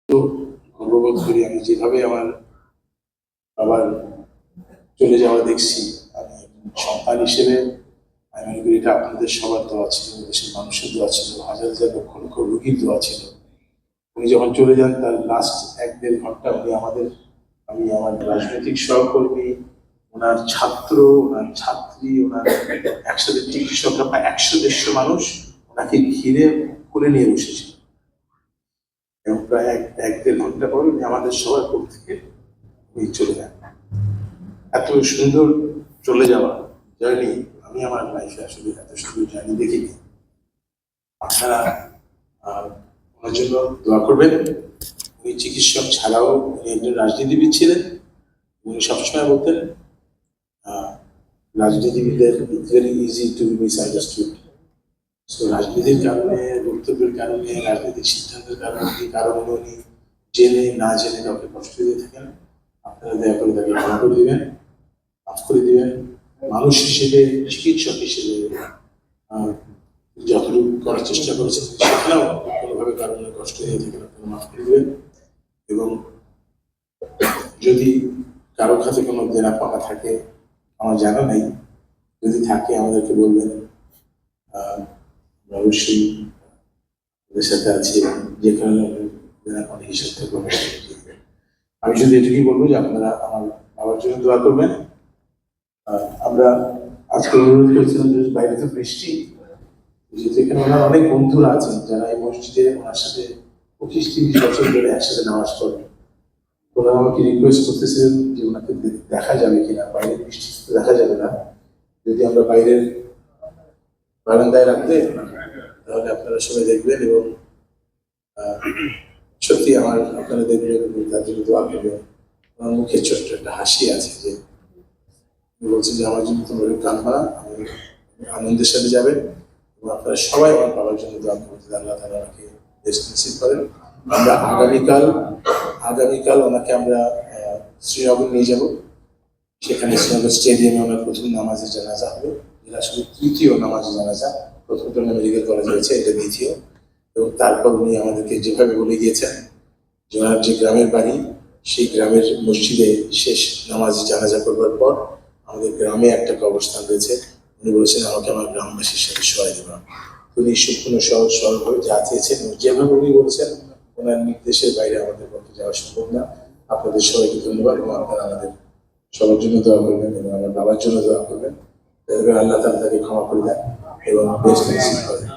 গর্ববোধ করি। আমি যেভাবে আমার বাবার চলে যাওয়া দেখছি, আমি সন্তান হিসেবে আমি মনে করি এটা আপনাদের সবার দোয়া ছিল, দেশের মানুষের দোয়া ছিল, হাজার হাজার লক্ষ লক্ষ রোগীর দোয়া ছিল। উনি যখন চলে যান তার লাস্ট 1-1.5 ঘন্টা উনি আমি আমার রাজনৈতিক সহকর্মী, ওনার ছাত্র, ওনার ছাত্রী, ওনার একসাথে চিকিৎসকরা প্রায় 100-150 মানুষ ওনাকে ঘিরে কোলে নিয়ে বসেছিল এবং প্রায় 1-1.5 ঘন্টা পর উনি আমাদের সবার কোল থেকে উনি চলে যান। এত সুন্দর চলে যাওয়া জার্নি আমি আমার লাইফে আসলে এত সুন্দর জার্নি দেখিনি। আপনারা ওনার জন্য দোয়া করবেন। উনি চিকিৎসক ছাড়াও উনি একজন রাজনীতিবিদ ছিলেন। উনি সবসময় বলতেন রাজনীতিবিদদের it's very easy to be misunderstood. So রাজনীতির কারণে, বক্তব্যের কারণে, রাজনৈতিক সিদ্ধান্তের কারণে উনি জেনে না জেনে কাউকে কষ্ট দিয়ে থাকেন, আপনারা দয়া করে তাকে ক্ষমা করে দিবেন, মাফ করে দিবেন। মানুষ হিসেবে, চিকিৎসক হিসেবে যতটুকু করার চেষ্টা করেছেন সেখানেও কোনোভাবে কারণে কষ্ট দিয়ে থাকেন, আপনারা মাফ করে দেবেন। এবং যদি কারো কাছে কোনো দেনা পাওয়া থাকে, আমার জানা নেই, যদি থাকে আমাদেরকে বলবেন। অবশ্যই ওদের সাথে আছি, যেখানে অনেক হিসাব থাকবে। আমি শুধু এটুকুই বলবো যে আপনারা আমার বাবার জন্য দোয়া করবেন। আমরা আজকে অনুরোধ করেছিলাম যে বাইরে তো বৃষ্টি, যেখানে ওনার অনেক বন্ধুরা আছেন যারা এই মসজিদে ওনার সাথে 25-30 বছর ধরে একসাথে নামাজ পড়েন। ওনারা আমাকে রিকোয়েস্ট করতেছিলেন যে ওনাকে দেখা যাবে কিনা, বাইরে বৃষ্টি দেখা যাবে না, যদি আমরা বাইরের বারান্দায় রাখতে তাহলে আপনারা সবাই দেখবেন এবং সত্যি আমার আপনারা দেখবেন, তার জন্য দোয়া করবেন। আমার মুখে ছোট্ট একটা হাসি আছে যে বলছে যে আমার জন্য তোমরা কাঁদবা, আমি আনন্দের সাথে যাবেন এবং আপনারা সবাই আমার বাবার জন্য দোয়া করবেন, আল্লাহ তাআলা ওনাকে বেস্ট নসিব করেন। আমরা আগামীকাল ওনাকে আমরা শ্রীনগর নিয়ে যাব। সেখানে শ্রীনগর স্টেডিয়ামে ওনার প্রথম নামাজে জানাজা হবে, যেটা আসলে তৃতীয় নামাজে জানাজা। প্রথমটা মেডিকেল কলেজ হয়েছে, এটা দ্বিতীয়। এবং তারপর উনি আমাদেরকে যেভাবে বলে গিয়েছেন যে ওনার যে গ্রামের বাড়ি, সেই গ্রামের মসজিদে শেষ নামাজে জানাজা করবার পর আমাদের গ্রামে একটা কবরস্থান রয়েছে, উনি বলেছেন আমাকে আমার গ্রামবাসীর সাথে সহায় দেওয়া। উনি সম্পূর্ণ সহজ সরল হয়ে যা চেয়েছেন যেভাবে উনি বলেছেন, ওনার নির্দেশের বাইরে আমাদের পক্ষে যাওয়া সম্ভব না। আপনাদের সবাইকে ধন্যবাদ এবং আপনারা আমাদের সবার জন্য দোয়া করবেন এবং আমার বাবার জন্য দোয়া করবেন। আল্লাহ তাআলা তাকে ক্ষমা করে দেন এবং বেস্ট নসিব করেন।